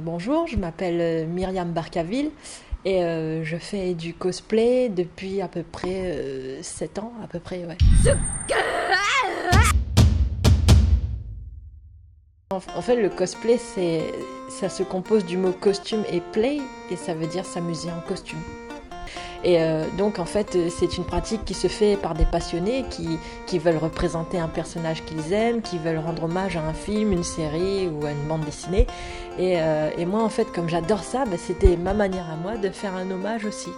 Bonjour, je m'appelle Myriam Barcaville et je fais du cosplay depuis à peu près 7 ans, à peu près, ouais. En fait, le cosplay, ça se compose du mot costume et play, et ça veut dire s'amuser en costume. Et donc en fait c'est une pratique qui se fait par des passionnés qui veulent représenter un personnage qu'ils aiment, qui veulent rendre hommage à un film, une série ou à une bande dessinée. Et moi en fait comme j'adore ça, c'était ma manière à moi de faire un hommage aussi.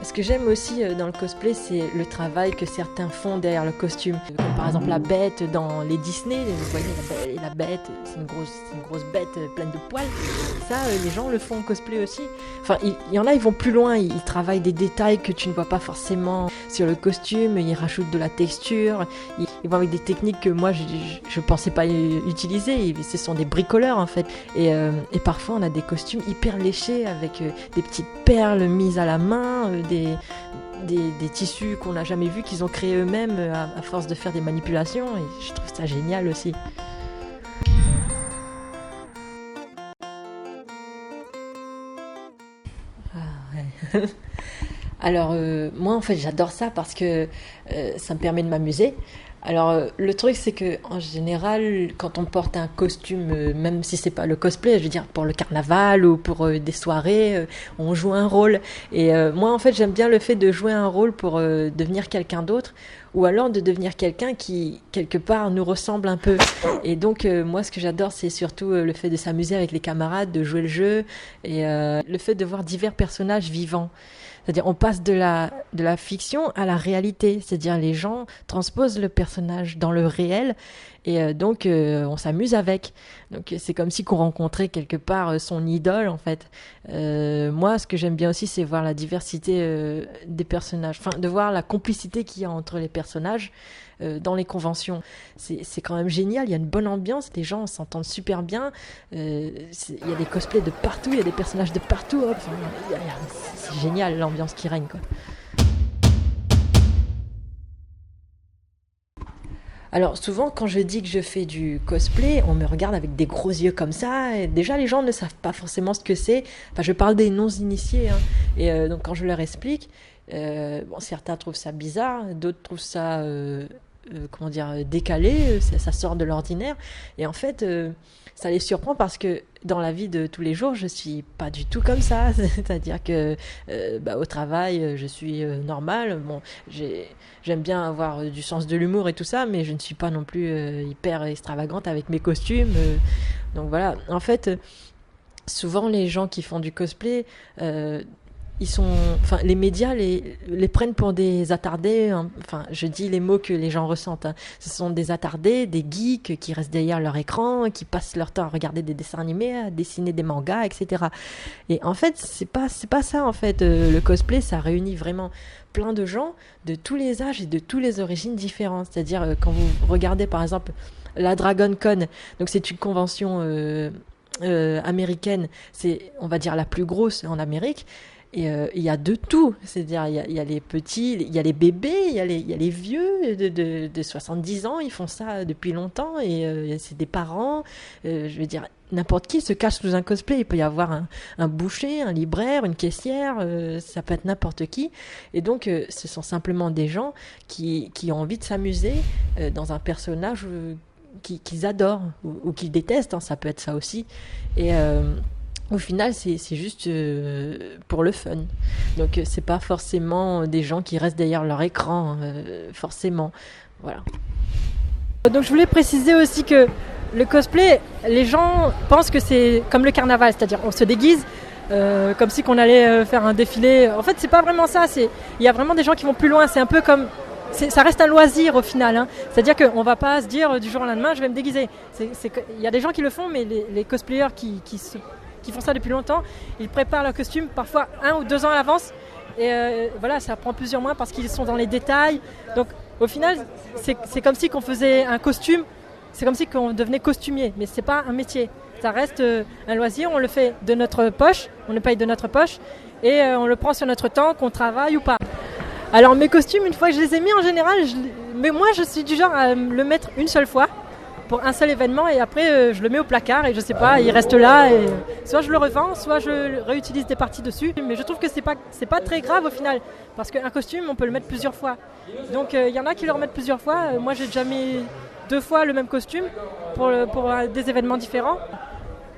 Ce que j'aime aussi dans le cosplay, c'est le travail que certains font derrière le costume. Comme par exemple la bête dans les Disney, vous voyez la bête, c'est une grosse bête pleine de poils. Ça, les gens le font en cosplay aussi. Enfin, il y en a, ils vont plus loin, ils travaillent des détails que tu ne vois pas forcément sur le costume, ils rajoutent de la texture, ils vont avec des techniques que moi je pensais pas utiliser, ce sont des bricoleurs en fait. Et parfois on a des costumes hyper léchés avec des petites perles mises à la main, des tissus qu'on n'a jamais vus, qu'ils ont créés eux-mêmes à force de faire des manipulations, et je trouve ça génial aussi. Ah, ouais. Alors moi en fait j'adore ça parce que ça me permet de m'amuser. Alors le truc c'est que en général quand on porte un costume, même si c'est pas le cosplay, je veux dire pour le carnaval ou pour des soirées, on joue un rôle. Et moi en fait j'aime bien le fait de jouer un rôle pour devenir quelqu'un d'autre, ou alors de devenir quelqu'un qui quelque part nous ressemble un peu. Et donc moi ce que j'adore c'est surtout le fait de s'amuser avec les camarades, de jouer le jeu, et le fait de voir divers personnages vivants. C'est-à-dire on passe de la fiction à la réalité, c'est-à-dire les gens transposent le personnage dans le réel, et donc on s'amuse avec. Donc c'est comme si qu'on rencontrait quelque part son idole en fait. Moi ce que j'aime bien aussi c'est voir la diversité des personnages, enfin de voir la complicité qu'il y a entre les personnages dans les conventions. C'est quand même génial, il y a une bonne ambiance, les gens s'entendent super bien, il y a des cosplays de partout, il y a des personnages de partout, enfin, c'est génial l'ambiance qui règne quoi. Alors souvent quand je dis que je fais du cosplay, on me regarde avec des gros yeux comme ça, et déjà les gens ne savent pas forcément ce que c'est, enfin je parle des non-initiés, hein. Et donc quand je leur explique, bon, certains trouvent ça bizarre, d'autres trouvent ça comment dire, décalé, ça sort de l'ordinaire, et en fait ça les surprend parce que dans la vie de tous les jours je suis pas du tout comme ça. C'est-à-dire que au travail je suis normale, bon, j'aime bien avoir du sens de l'humour et tout ça, mais je ne suis pas non plus hyper extravagante avec mes costumes, donc voilà, en fait souvent les gens qui font du cosplay, enfin, les médias les prennent pour des attardés, hein. Enfin, je dis les mots que les gens ressentent, hein. Ce sont des attardés, des geeks qui restent derrière leur écran, qui passent leur temps à regarder des dessins animés, à dessiner des mangas, etc. Et en fait, c'est pas ça, en fait. Le cosplay, ça réunit vraiment plein de gens de tous les âges et de toutes les origines différentes. C'est-à-dire, quand vous regardez, par exemple, la Dragon Con, donc c'est une convention américaine, c'est, on va dire, la plus grosse en Amérique. Et il y a de tout, c'est-à-dire il y a les petits, il y a les bébés, il y a les vieux de 70 ans, ils font ça depuis longtemps, et c'est des parents, je veux dire, n'importe qui se cache sous un cosplay. Il peut y avoir un boucher, un libraire, une caissière, ça peut être n'importe qui. Et donc ce sont simplement des gens qui ont envie de s'amuser dans un personnage qu'ils adorent ou qu'ils détestent, hein, ça peut être ça aussi. Et au final, c'est juste pour le fun. Donc, c'est pas forcément des gens qui restent derrière leur écran, forcément. Voilà. Donc, je voulais préciser aussi que le cosplay, les gens pensent que c'est comme le carnaval, c'est-à-dire on se déguise comme si qu'on allait faire un défilé. En fait, c'est pas vraiment ça. Il y a vraiment des gens qui vont plus loin. C'est un peu comme ça reste un loisir au final, hein. C'est-à-dire qu'on va pas se dire du jour au lendemain je vais me déguiser. Il y a des gens qui le font, mais les cosplayers qui font ça depuis longtemps, ils préparent leur costume parfois 1 ou 2 ans à l'avance, et voilà, ça prend plusieurs mois parce qu'ils sont dans les détails. Donc au final c'est comme si qu'on faisait un costume, c'est comme si qu'on devenait costumier, mais c'est pas un métier, ça reste un loisir, on le fait de notre poche, on le paye de notre poche, et on le prend sur notre temps, qu'on travaille ou pas. Alors mes costumes, une fois que je les ai mis, en général mais moi je suis du genre à le mettre une seule fois, pour un seul événement et après je le mets au placard et je sais pas, il reste là et soit je le revends, soit je réutilise des parties dessus. Mais je trouve que c'est pas très grave au final parce qu'un costume on peut le mettre plusieurs fois. Donc il y en a qui le remettent plusieurs fois. Moi j'ai déjà mis 2 fois le même costume pour des événements différents.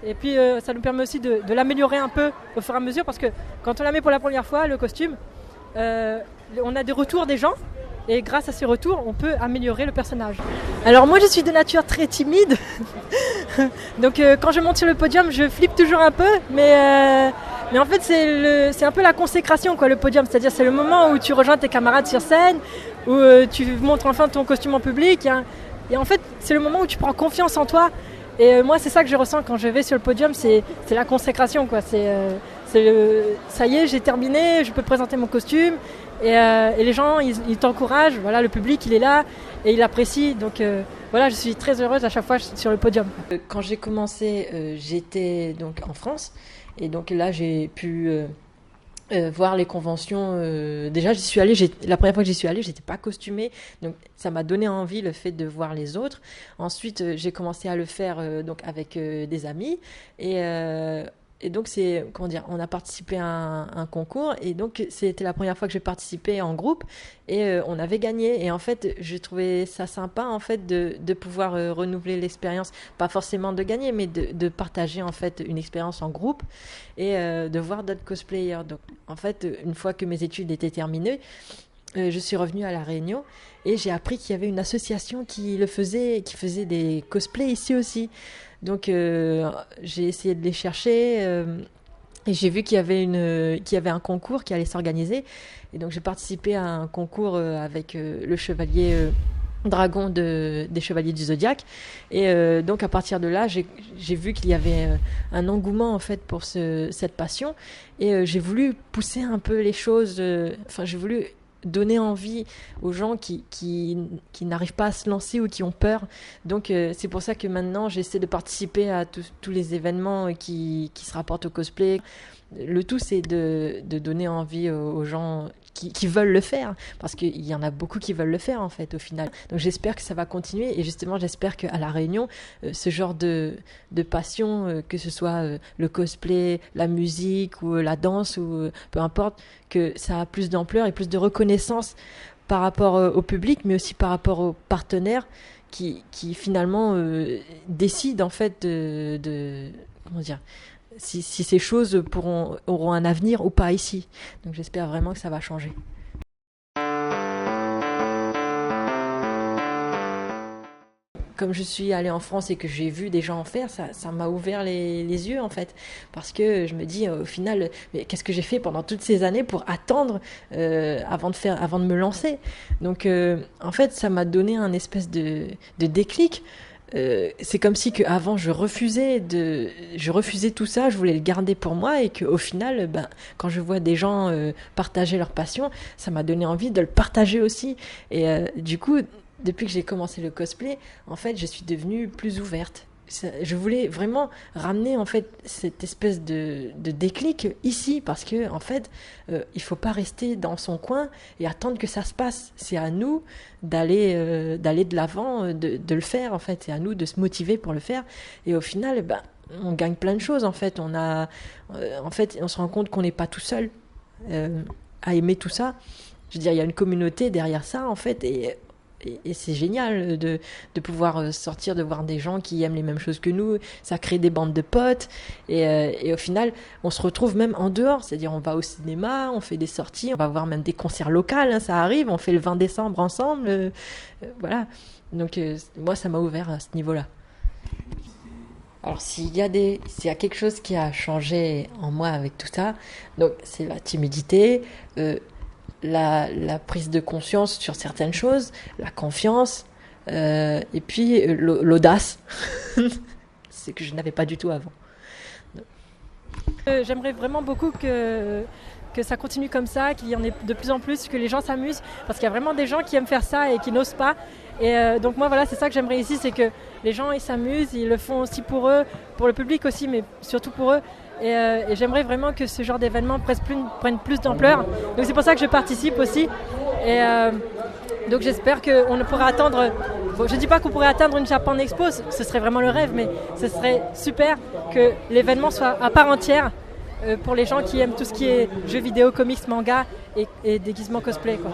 Et puis ça nous permet aussi de l'améliorer un peu au fur et à mesure parce que quand on la met pour la première fois, le costume, on a des retours des gens et grâce à ces retours, on peut améliorer le personnage. Alors moi je suis de nature très timide, donc quand je monte sur le podium, je flippe toujours un peu, mais en fait c'est un peu la consécration quoi, le podium, c'est-à-dire c'est le moment où tu rejoins tes camarades sur scène, où tu montres enfin ton costume en public, et en fait c'est le moment où tu prends confiance en toi. Et moi, c'est ça que je ressens quand je vais sur le podium, c'est la consécration, quoi. Ça y est, j'ai terminé, je peux présenter mon costume. Et les gens, ils t'encouragent. Voilà, le public, il est là et il apprécie. Donc voilà, je suis très heureuse à chaque fois sur le podium. Quand j'ai commencé, j'étais donc en France. Et donc là, j'ai pu voir les conventions. Déjà, j'y suis allée. La première fois que j'y suis allée, j'étais pas costumée, donc ça m'a donné envie le fait de voir les autres. Ensuite, j'ai commencé à le faire donc avec des amis et donc c'est comment dire, on a participé à un concours et donc c'était la première fois que j'ai participé en groupe et on avait gagné et en fait j'ai trouvé ça sympa en fait de pouvoir renouveler l'expérience, pas forcément de gagner mais de partager en fait une expérience en groupe et de voir d'autres cosplayers. Donc en fait une fois que mes études étaient terminées, je suis revenue à La Réunion et j'ai appris qu'il y avait une association qui faisait des cosplays ici aussi. Donc j'ai essayé de les chercher et j'ai vu qu'il y avait un concours qui allait s'organiser. Et donc j'ai participé à un concours avec le chevalier dragon des chevaliers du Zodiaque. Et donc à partir de là, j'ai vu qu'il y avait un engouement en fait pour cette passion. Et j'ai voulu pousser un peu les choses. J'ai voulu donner envie aux gens qui n'arrivent pas à se lancer ou qui ont peur. Donc c'est pour ça que maintenant j'essaie de participer à tous les événements qui se rapportent au cosplay. Le tout c'est de donner envie aux gens qui veulent le faire, parce qu'il y en a beaucoup qui veulent le faire en fait au final. Donc j'espère que ça va continuer et justement j'espère qu'à La Réunion ce genre de passion, que ce soit le cosplay, la musique ou la danse ou peu importe, que ça a plus d'ampleur et plus de reconnaissance par rapport au public mais aussi par rapport aux partenaires qui finalement décident en fait de comment dire, si ces choses auront un avenir ou pas ici. Donc j'espère vraiment que ça va changer. Comme je suis allée en France et que j'ai vu des gens en faire, ça m'a ouvert les yeux en fait. Parce que je me dis au final, mais qu'est-ce que j'ai fait pendant toutes ces années pour attendre avant de me lancer. Donc en fait, ça m'a donné un espèce de déclic. C'est comme si avant je refusais tout ça, je voulais le garder pour moi et qu'au final quand je vois des gens partager leur passion, ça m'a donné envie de le partager aussi et du coup depuis que j'ai commencé le cosplay, en fait je suis devenue plus ouverte. Je voulais vraiment ramener en fait cette espèce de déclic ici parce que en fait il faut pas rester dans son coin et attendre que ça se passe. C'est à nous d'aller de l'avant, de le faire en fait. C'est à nous de se motiver pour le faire et au final on gagne plein de choses en fait. En fait on se rend compte qu'on n'est pas tout seul à aimer tout ça. Je veux dire, il y a une communauté derrière ça en fait et c'est génial de pouvoir sortir, de voir des gens qui aiment les mêmes choses que nous. Ça crée des bandes de potes et au final on se retrouve même en dehors, c'est-à-dire on va au cinéma, on fait des sorties, on va voir même des concerts locaux, hein, ça arrive, on fait le 20 décembre ensemble, voilà. Donc moi ça m'a ouvert à ce niveau-là. Alors s'il y a quelque chose qui a changé en moi avec tout ça, donc c'est la timidité, la prise de conscience sur certaines choses, la confiance, et puis l'audace, c'est que je n'avais pas du tout avant. J'aimerais vraiment beaucoup que ça continue comme ça, qu'il y en ait de plus en plus, que les gens s'amusent, parce qu'il y a vraiment des gens qui aiment faire ça et qui n'osent pas. Et donc moi voilà, c'est ça que j'aimerais ici, c'est que les gens ils s'amusent, ils le font aussi pour eux, pour le public aussi, mais surtout pour eux. Et j'aimerais vraiment que ce genre d'événement prenne plus d'ampleur. Donc c'est pour ça que je participe aussi. Et donc j'espère qu'on pourra attendre Bon, je ne dis pas qu'on pourrait atteindre une Japan Expo, ce serait vraiment le rêve, mais ce serait super que l'événement soit à part entière pour les gens qui aiment tout ce qui est jeux vidéo, comics, manga et déguisement cosplay, quoi.